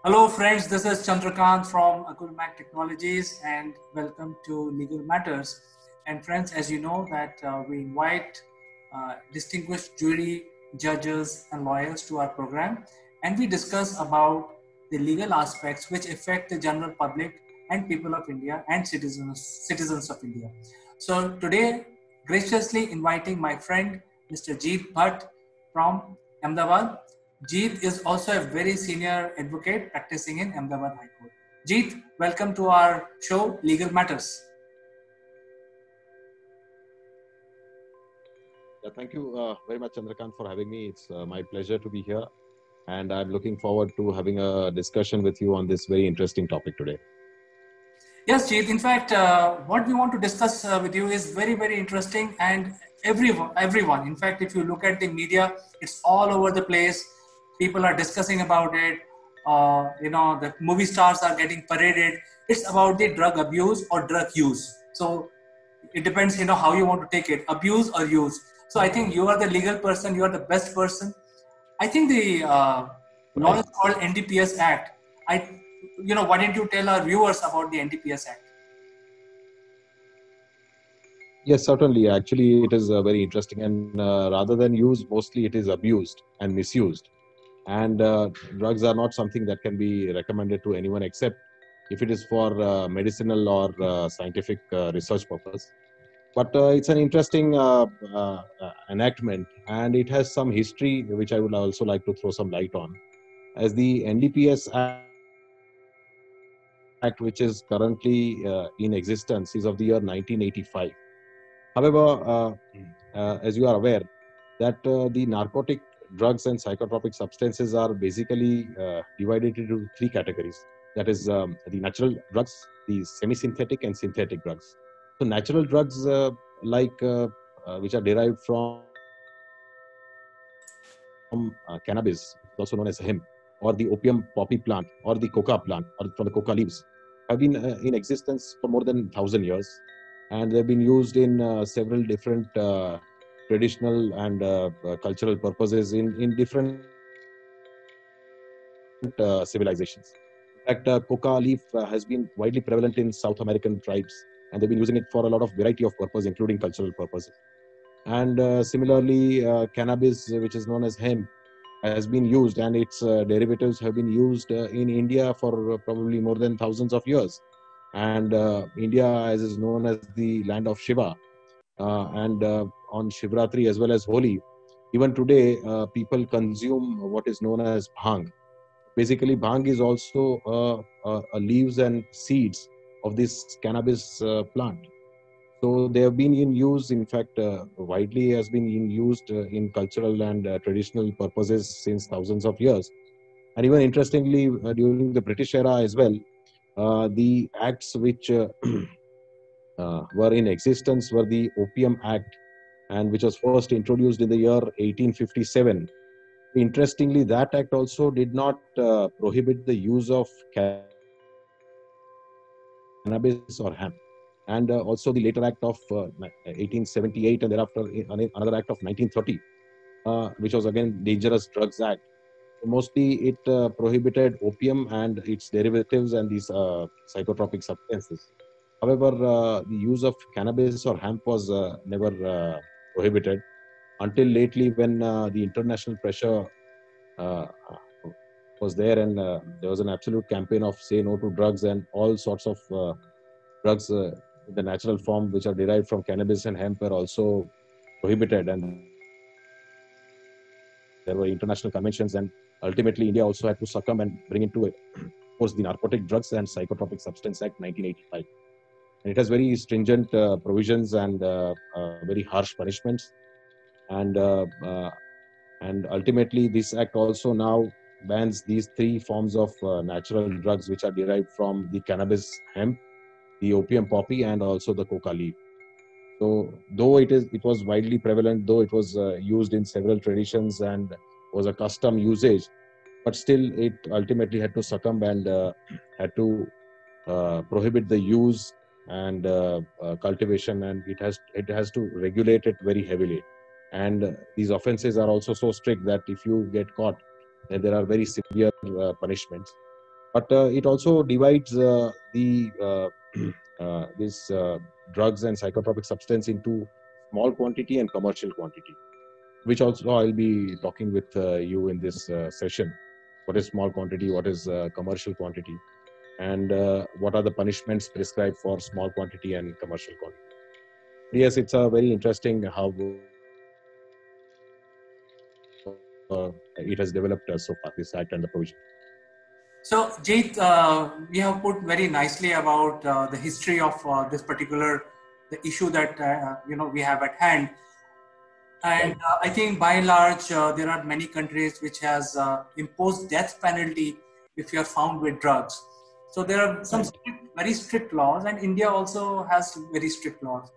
Hello, friends. This is Chandrakant from Akulmac Technologies, and welcome to Legal Matters. And friends, as you know, that we invite distinguished jury, judges, and lawyers to our program, and we discuss about the legal aspects which affect the general public and people of India and citizens of India. So today, graciously inviting my friend Mr. Jeet Bhatt from Ahmedabad. Jeet is also a very senior advocate practicing in Ahmedabad High Court. Jeet, welcome to our show, Legal Matters. Yeah, thank you very much, Chandrakant, for having me. It's my pleasure to be here, and I'm looking forward to having a discussion with you on this very interesting topic today. Yes, Jeet. In fact, what we want to discuss with you is very, very interesting, and everyone. In fact, if you look at the media, it's all over the place. People are discussing about it. The movie stars are getting paraded. It's about the drug abuse or drug use. So it depends, how you want to take it, abuse or use. So I think you are the legal person. You are the best person. I think the law Right. is called NDPS Act. Why don't you tell our viewers about the NDPS Act? Yes, certainly. Actually, it is very interesting, and rather than use, mostly it is abused and misused. And drugs are not something that can be recommended to anyone except if it is for medicinal or scientific research purpose. But it's an interesting enactment, and it has some history which I would also like to throw some light on. As the NDPS Act, which is currently in existence, is of the year 1985. However, as you are aware, that the narcotic drugs and psychotropic substances are basically divided into three categories. That is the natural drugs, the semi-synthetic and synthetic drugs. So natural drugs like which are derived from cannabis, also known as hemp, or the opium poppy plant, or the coca plant, or from the coca leaves, have been in existence for more than 1,000 years, and they've been used in several different traditional and cultural purposes in different civilizations. In fact, coca leaf has been widely prevalent in South American tribes, and they've been using it for a lot of variety of purpose, including cultural purposes. And similarly, cannabis, which is known as hemp, has been used, and its derivatives have been used in India for probably more than thousands of years. And India, as is known as the land of Shiva, and on Shivratri as well as Holi, even today, people consume what is known as bhang. Basically, bhang is also leaves and seeds of this cannabis plant. So they have been in use, in fact, widely has been in used in cultural and traditional purposes since thousands of years. And even interestingly, during the British era as well, the acts which were in existence were the Opium Act, and which was first introduced in the year 1857. Interestingly, that act also did not prohibit the use of cannabis or hemp. And also the later act of 1878, and thereafter another act of 1930, which was again Dangerous Drugs Act. Mostly it prohibited opium and its derivatives and these psychotropic substances. However, the use of cannabis or hemp was never prohibited until lately, when the international pressure uh, was there, and there was an absolute campaign of say no to drugs, and all sorts of drugs in the natural form which are derived from cannabis and hemp were also prohibited. And there were international conventions, and ultimately India also had to succumb and bring into force the Narcotic Drugs and Psychotropic Substance Act 1985. And it has very stringent provisions and very harsh punishments. And uh, uh, and ultimately this act also now bans these three forms of natural drugs which are derived from the cannabis hemp, the opium poppy, and also the coca leaf. So though it was widely prevalent, though it was used in several traditions and was a custom usage, but still it ultimately had to succumb and had to prohibit the use and cultivation, and it has to regulate it very heavily. And these offenses are also so strict that if you get caught, then there are very severe punishments. But it also divides this drugs and psychotropic substance into small quantity and commercial quantity, which also I'll be talking with you in this session. What is small quantity? What is commercial quantity? And what are the punishments prescribed for small quantity and commercial quantity? Yes, it's a very interesting how it has developed so far, this act and the provision. So, Jeet, you have put very nicely about the history of this particular the issue that we have at hand, and Right. I think by and large there are many countries which has imposed death penalty if you are found with drugs. So there are some Right. strict, very strict laws, and India also has very strict laws.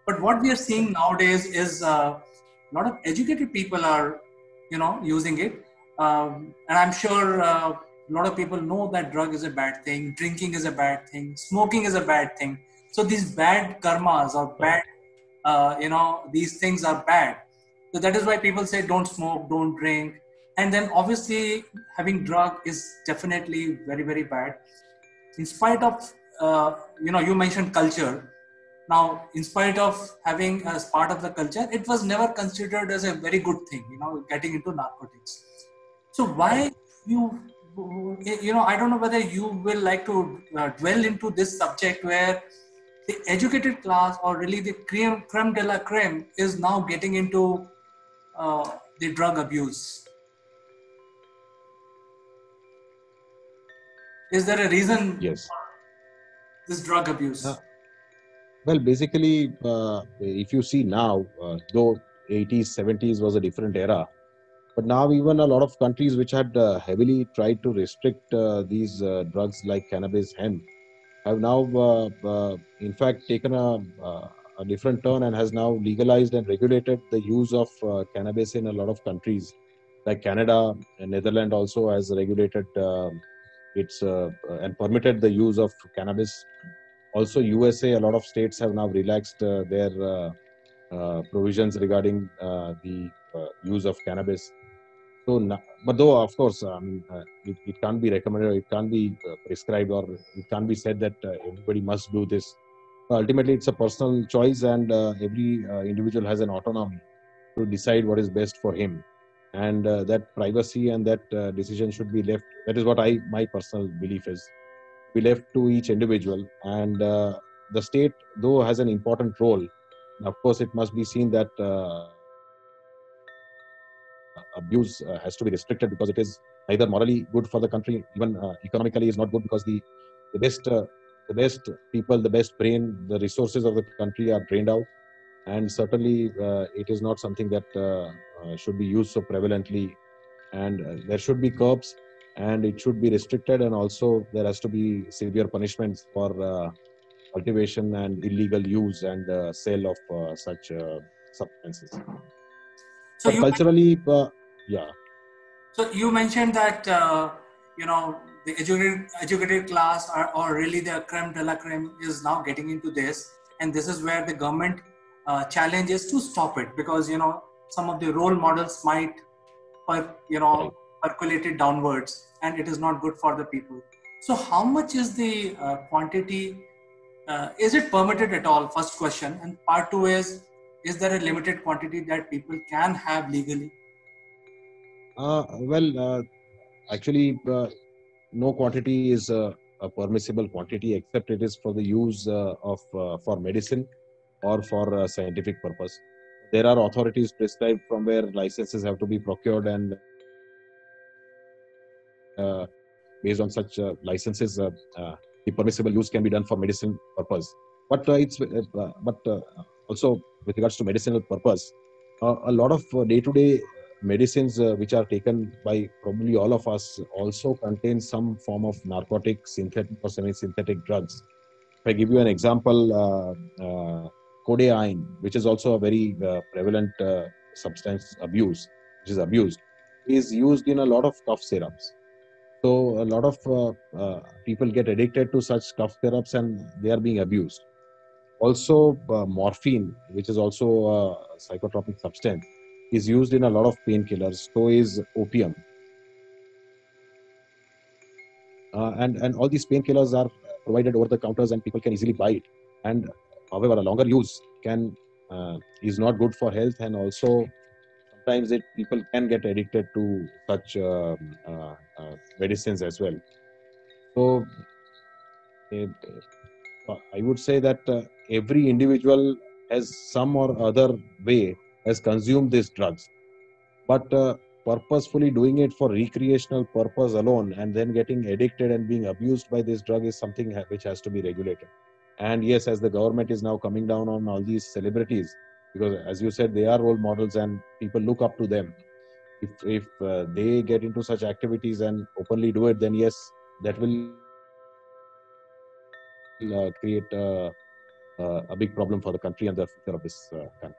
But what we are seeing Right. nowadays is a lot of educated people are, using it, and I'm sure a lot of people know that drug is a bad thing, drinking is a bad thing, smoking is a bad thing. So these bad karmas or Right. bad, these things are bad. So that is why people say don't smoke, don't drink, and then obviously having drug is definitely very very bad. In spite of, you mentioned culture. Now, in spite of having as part of the culture, it was never considered as a very good thing, getting into narcotics. So Right. why you, I don't know whether you will like to dwell into this subject where the educated class or really the creme de la creme is now getting into the drug abuse. Is there a reason Yes. this drug Uh, abuse? well, basically, if you see now, though 80s, 70s was a different era, but now even a lot of countries which had heavily tried to restrict these drugs like cannabis, hemp, have now, in fact, taken a different turn and has now legalized and regulated the use of cannabis in a lot of countries, like Canada and Netherlands also has regulated its and permitted the use of cannabis. Also, USA, a lot of states have now relaxed their provisions regarding the use of cannabis. So, but though of course, it can't be recommended, it can't be prescribed, or it can't be said that everybody must do this. Ultimately, it's a personal choice, and every individual has an autonomy to decide what is best for him, and that privacy and that decision should be left. That is what my personal belief is. Be left to each individual, and the state, though, has an important role. Of course, it must be seen that abuse has to be restricted because it is neither morally good for the country, even economically is not good, because the best the best people, the best brain, the resources of the country are drained out, and certainly it is not something that should be used so prevalently, and there should be curbs, and it should be restricted, and also there has to be severe punishments for cultivation and illegal use and sale of such substances. So But you culturally, yeah. So you mentioned that the educated class or really the creme de la creme is now getting into this, and this is where the government challenge is to stop it, because some of the role models might per, you Right. know percolate it downwards, and it is not good for the people. So how much is the quantity? Is it permitted at all? First question, and part two is there a limited quantity that people can have legally? Well, actually, no quantity is a permissible quantity, except it is for the use of for medicine or for scientific purpose. There are authorities prescribed from where licenses have to be procured, and based on such licenses, the permissible use can be done for medicine purpose. But also with regards to medicinal purpose, a lot of day-to-day medicines which are taken by probably all of us also contain some form of narcotic, synthetic or semi-synthetic drugs. If I give you an example, codeine, which is also a very prevalent substance abuse, which is abused, is used in a lot of cough syrups. So a lot of people get addicted to such cough syrups, and they are being abused. Also, morphine, which is also a psychotropic substance, is used in a lot of painkillers. So is opium. and all these painkillers are provided over the counters and people can easily buy it. And however, a longer use can is not good for health, and also sometimes people can get addicted to such medicines as well. So I would say that every individual has some or other way has consumed these drugs, but purposefully doing it for recreational purpose alone and then getting addicted and being abused by this drug is something which has to be regulated. And yes, as the government is now coming down on all these celebrities, because as you said, they are role models and people look up to them. If they get into such activities and openly do it, then yes, that will create a big problem for the country and the future of this country.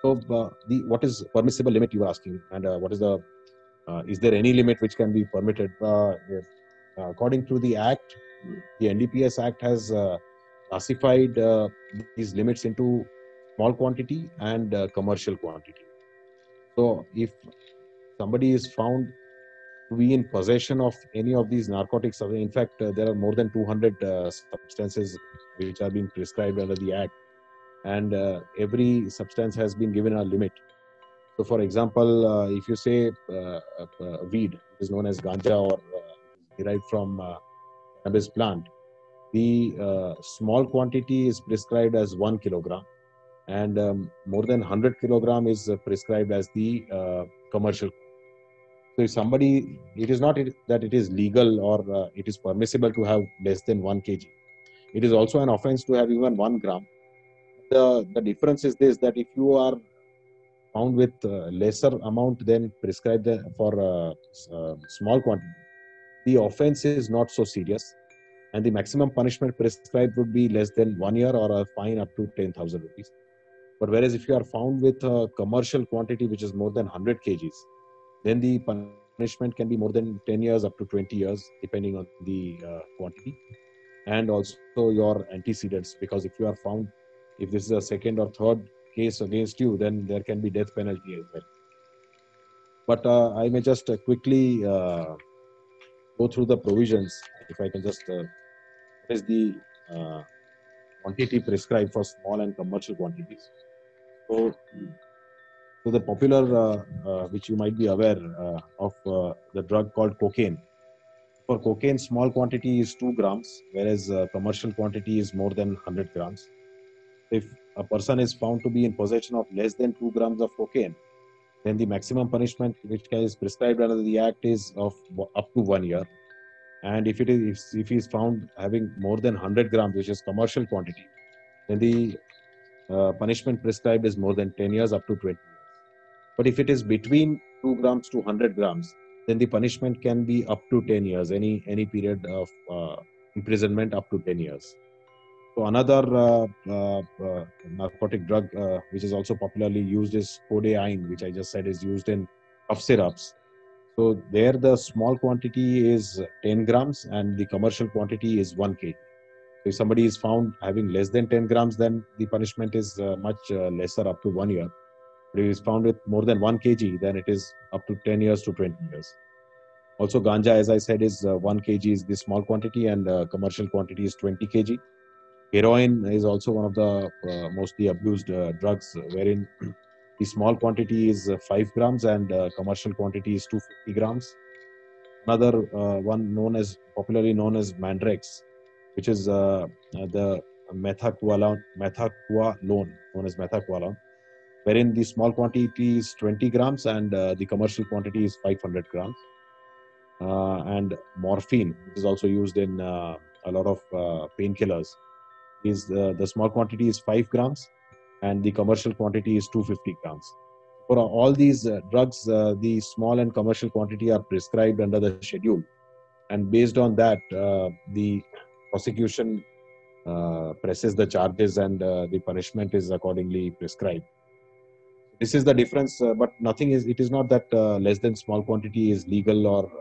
So what is permissible limit you were asking, and what is the is there any limit which can be permitted? According to the Act, the NDPS Act has classified these limits into small quantity and commercial quantity. So if somebody is found to be in possession of any of these narcotics, in fact, there are more than 200 substances which are being prescribed under the Act, and every substance has been given a limit. So, for example, if you say weed, which is known as ganja or derived from cannabis plant, the small quantity is prescribed as 1 kilogram, and more than 100 kilogram is prescribed as the commercial. So, if somebody, it is not that it is legal or it is permissible to have less than 1 kg. It is also an offense to have even 1 gram. The difference is this, that if you are found with lesser amount than prescribed for small quantity, the offense is not so serious, and the maximum punishment prescribed would be less than 1 year or a fine up to 10,000 rupees. But whereas if you are found with a commercial quantity which is more than 100 kgs, then the punishment can be more than 10 years up to 20 years, depending on the quantity, and also your antecedents. Because if you are found, if this is a second or third case against you, then there can be death penalty as well. But I may just quickly go through the provisions. If I can just, what is the quantity prescribed for small and commercial quantities? So the popular, which you might be aware of, the drug called cocaine. For cocaine, small quantity is 2 grams, whereas commercial quantity is more than 100 grams. If a person is found to be in possession of less than 2 grams of cocaine, then the maximum punishment which is prescribed under the Act is of up to 1 year. And if he is found having more than 100 grams, which is commercial quantity, then the punishment prescribed is more than 10 years up to 20 years. But if it is between 2 grams to 100 grams, then the punishment can be up to 10 years, any period of imprisonment up to 10 years. So another narcotic drug which is also popularly used is codeine, which I just said is used in cough syrups. So there the small quantity is 10 grams and the commercial quantity is 1 kg. So if somebody is found having less than 10 grams, then the punishment is much lesser, up to 1 year. But if it is found with more than 1 kg, then it is up to 10 years to 20 years. Also ganja, as I said, is 1 kg is the small quantity and commercial quantity is 20 kg. Heroin is also one of the mostly abused drugs, wherein the small quantity is 5 grams and commercial quantity is 250 grams. Another one popularly known as Mandrex, which is the methaqualone, known as methaqualone, wherein the small quantity is 20 grams and the commercial quantity is 500 grams. And morphine, which is also used in a lot of painkillers, is the small quantity is 5 grams and the commercial quantity is 250 grams. For all these drugs, the small and commercial quantity are prescribed under the schedule, and based on that, the prosecution presses the charges and the punishment is accordingly prescribed. This is the difference, but it is not that less than small quantity is legal or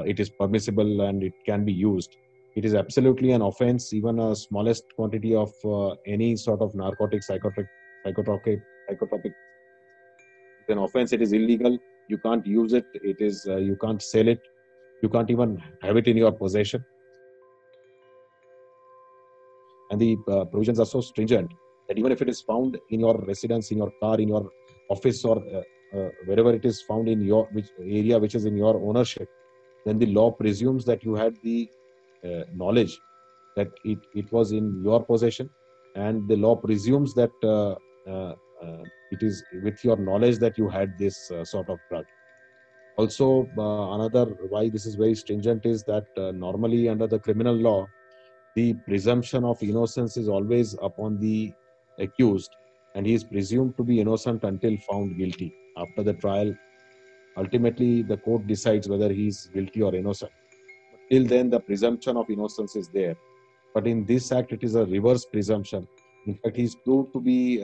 it is permissible and it can be used. It is absolutely an offense. Even a smallest quantity of any sort of narcotic, psychotropic is an offense. It is illegal. You can't use it. You can't sell it. You can't even have it in your possession. And the provisions are so stringent that even if it is found in your residence, in your car, in your office, or wherever it is found in your area which is in your ownership, then the law presumes that you had the knowledge that it was in your possession, and the law presumes that uh, it is with your knowledge that you had this sort of drug. Also, another why this is very stringent is that normally under the criminal law, the presumption of innocence is always upon the accused, and he is presumed to be innocent until found guilty. After the trial, ultimately the court decides whether he is guilty or innocent. Till then, the presumption of innocence is there. But in this act, it is a reverse presumption. In fact, he is proved to be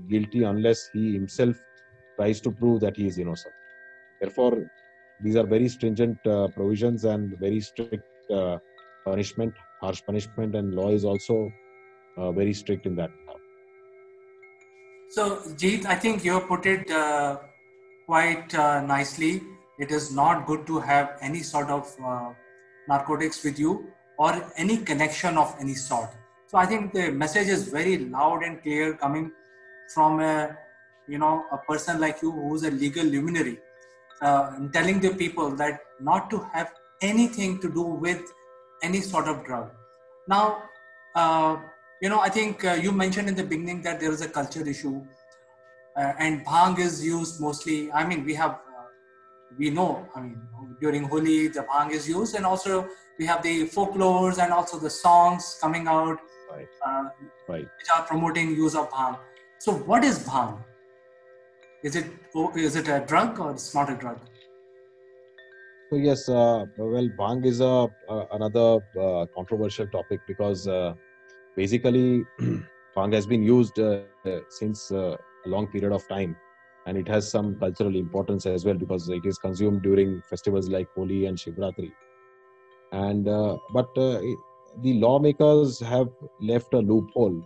guilty unless he himself tries to prove that he is innocent. Therefore, these are very stringent provisions and very strict punishment, harsh punishment, and law is also very strict in that. So, Jeet, I think you have put it quite nicely. It is not good to have any sort of narcotics with you or any connection of any sort. So, I think the message is very loud and clear coming from a person like you who is a legal luminary, telling the people that not to have anything to do with any sort of drug. Now, uh, I think you mentioned in the beginning that there is a culture issue, and bhang is used mostly. I mean, we know, I mean, during Holi, the bhang is used, and also we have the folklores and also the songs coming out, Right. uh, Right. which are promoting use of bhang. So, what is bhang? Is it a drug or it's not a drug? So yes, well, bhang is another controversial topic because basically bhang has been used since a long period of time, and it has some cultural importance as well because it is consumed during festivals like Holi and Shivratri. And the lawmakers have left a loophole,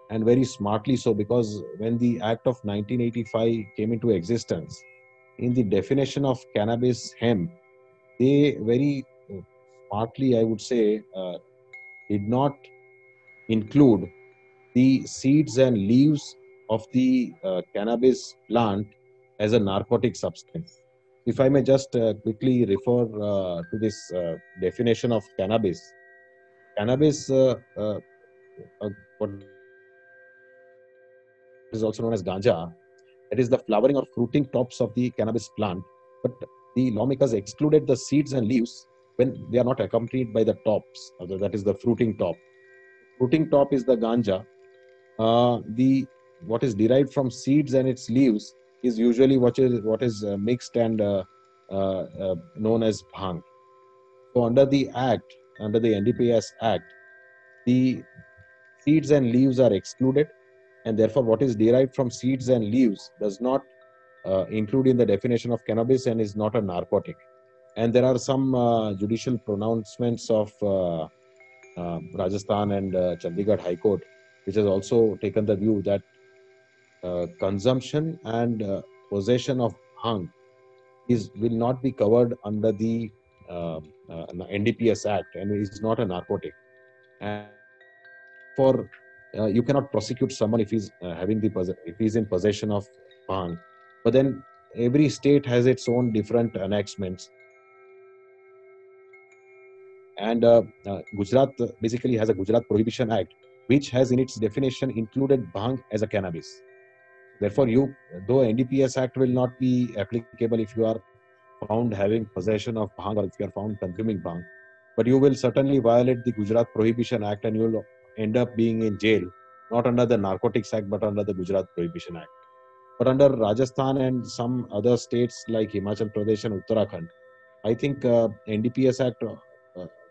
and very smartly so, because when the Act of 1985 came into existence, in the definition of cannabis hemp, they very smartly, I would say, did not include the seeds and leaves of the cannabis plant as a narcotic substance. If I may just quickly refer to this definition of cannabis, cannabis, what is also known as ganja, that is the flowering or fruiting tops of the cannabis plant. But the lawmakers excluded the seeds and leaves when they are not accompanied by the tops, that is the fruiting top. Fruiting top is the ganja. The what is derived from seeds and its leaves is usually what is mixed and known as bhang. So under the NDPS Act, the seeds and leaves are excluded, and therefore what is derived from seeds and leaves does not include in the definition of cannabis and is not a narcotic. And there are some judicial pronouncements of Rajasthan and Chandigarh High Court, which has also taken the view that consumption and possession of bhang will not be covered under the uh, NDPS Act and is not a narcotic. And therefore, you cannot prosecute someone if if he's in possession of bhang. But then every state has its own different enactments, and Gujarat basically has a Gujarat Prohibition Act, which has in its definition included bhang as a cannabis. Therefore, though NDPS Act will not be applicable if you are found having possession of bhang or if you are found consuming bhang, but you will certainly violate the Gujarat Prohibition Act and you will end up being in jail, not under the Narcotics Act, but under the Gujarat Prohibition Act. But under Rajasthan and some other states like Himachal Pradesh and Uttarakhand, I think NDPS Act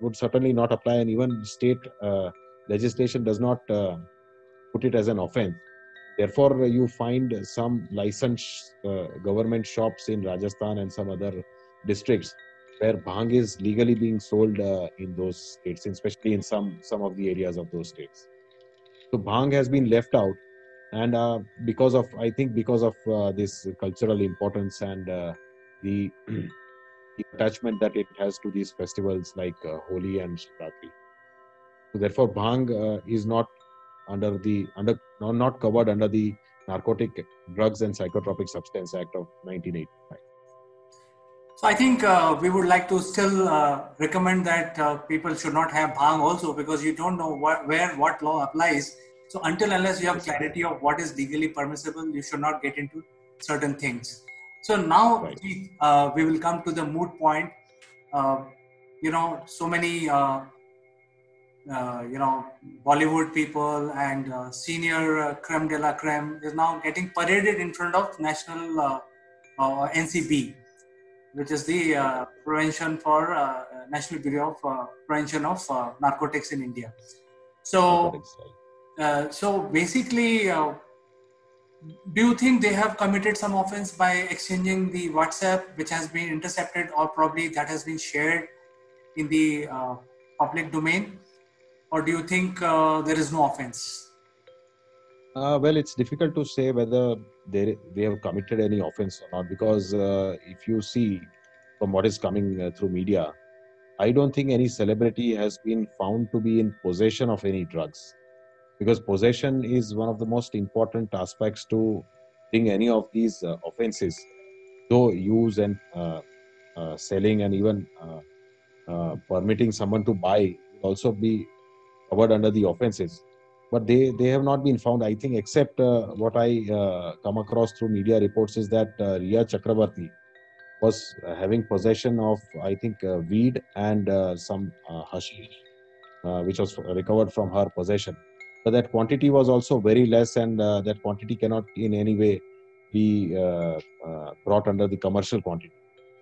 would certainly not apply, and even state legislation does not put it as an offense. Therefore, you find some licensed government shops in Rajasthan and some other districts where bhang is legally being sold in those states, especially in some of the areas of those states. So bhang has been left out, and because of this cultural importance and the the attachment that it has to these festivals like Holi and Shivratri. So therefore, bhang is not covered under the Narcotic Drugs and Psychotropic Substance Act of 1985. So I think we would like to still recommend that people should not have bhang also, because you don't know where what law applies. So until unless you have clarity of what is legally permissible, you should not get into certain things. So now we will come to the moot point. So many Bollywood people and senior creme de la creme is now getting paraded in front of National NCB, which is the prevention for National Bureau of Prevention of Narcotics in India. So, so basically, do you think they have committed some offense by exchanging the WhatsApp, which has been intercepted, or probably that has been shared in the public domain? Or do you think there is no offense? Well, it's difficult to say whether they have committed any offense or not, because if you see from what is coming through media, I don't think any celebrity has been found to be in possession of any drugs, because possession is one of the most important aspects to bring any of these offenses. Though use and selling and even permitting someone to buy will also be covered under the offenses. But they have not been found, I think, except what I come across through media reports is that Riya Chakrabarti was having possession of, I think, weed and some hashish, which was recovered from her possession. But that quantity was also very less, and that quantity cannot in any way be brought under the commercial quantity.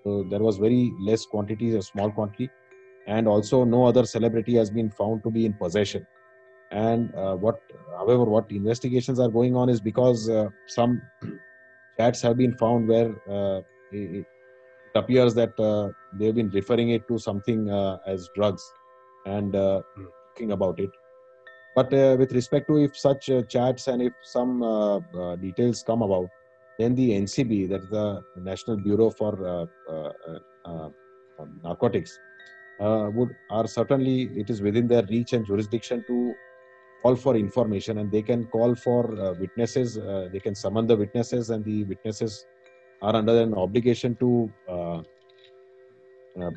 So there was very less quantity, a small quantity, and also no other celebrity has been found to be in possession. And however, what investigations are going on is because some chats have been found where it appears that they've been referring it to something as drugs and talking about it. But with respect to if such chats and if some details come about, then the NCB, that is the National Bureau for Narcotics, are certainly, it is within their reach and jurisdiction to call for information, and they can call for witnesses. They can summon the witnesses, and the witnesses are under an obligation to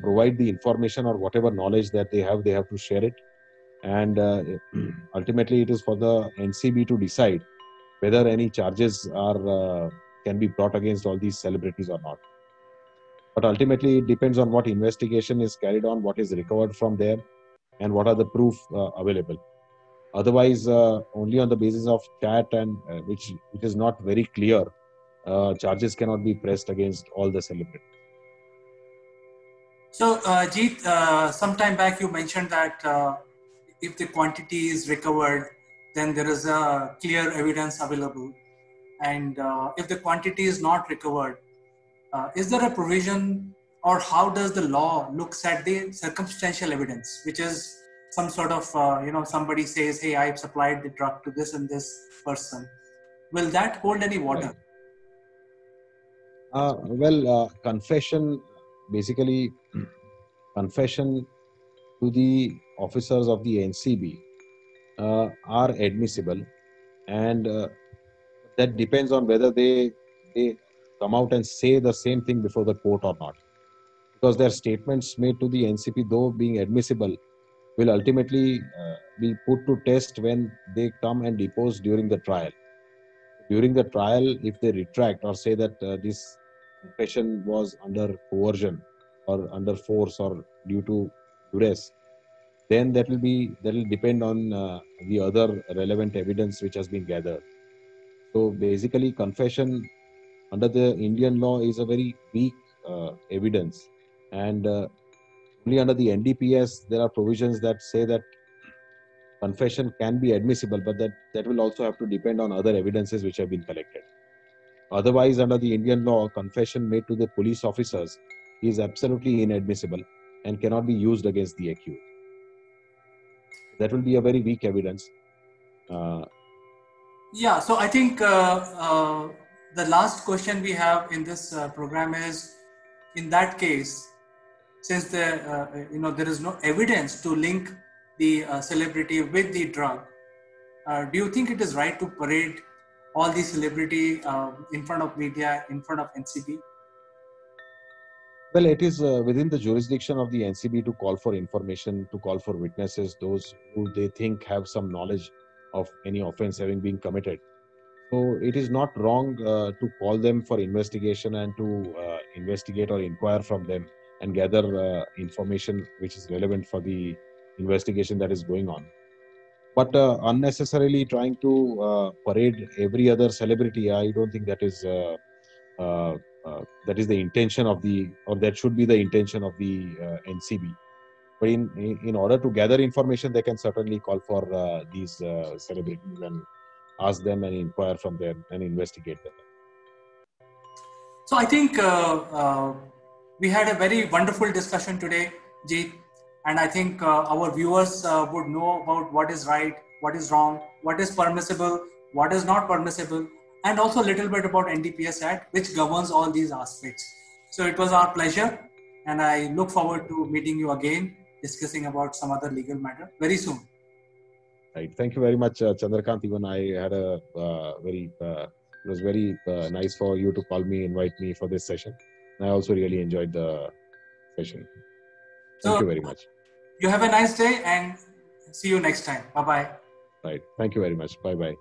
provide the information or whatever knowledge that they have to share it. And ultimately, it is for the NCB to decide whether any charges are can be brought against all these celebrities or not. But ultimately, it depends on what investigation is carried on, what is recovered from there, and what are the proof available. Otherwise, only on the basis of chat and which is not very clear, charges cannot be pressed against all the celebrities. So, Jeet, some time back you mentioned that if the quantity is recovered, then there is a clear evidence available. And if the quantity is not recovered, is there a provision, or how does the law looks at the circumstantial evidence, which is some sort of, somebody says, hey, I've supplied the drug to this and this person. Will that hold any water? Confession, basically, confession to the officers of the NCB are admissible, and that depends on whether they come out and say the same thing before the court or not. Because their statements made to the NCB, though being admissible, will ultimately be put to test when they come and depose during the trial. During the trial, if they retract or say that this confession was under coercion or under force or due to duress, then that will depend on the other relevant evidence which has been gathered. So basically, confession under the Indian law is a very weak evidence, and only under the NDPS there are provisions that say that confession can be admissible, but that will also have to depend on other evidences which have been collected. Otherwise, under the Indian law, confession made to the police officers is absolutely inadmissible and cannot be used against the accused. That will be a very weak evidence. Yeah, so I think the last question we have in this program is, in that case, since there is no evidence to link the celebrity with the drug, do you think it is right to parade all the celebrity in front of media, in front of NCB? Well, it is within the jurisdiction of the NCB to call for information, to call for witnesses, those who they think have some knowledge of any offense having been committed. So it is not wrong to call them for investigation and to investigate or inquire from them and gather information which is relevant for the investigation that is going on. But unnecessarily trying to parade every other celebrity, I don't think uh, that is the intention of the, or that should be the intention of the NCB. But in order to gather information, they can certainly call for these celebrities and ask them and inquire from them and investigate them. So I think we had a very wonderful discussion today, Jeet, and I think our viewers would know about what is right, what is wrong, what is permissible, what is not permissible, and also a little bit about NDPS Act, which governs all these aspects. So it was our pleasure, and I look forward to meeting you again, discussing about some other legal matter very soon. Right. Thank you very much, Chandrakant. Even I had a it was very nice for you to call me, invite me for this session. I also really enjoyed the session. Thank you very much. You have a nice day and see you next time. Bye-bye. Right. Thank you very much. Bye-bye.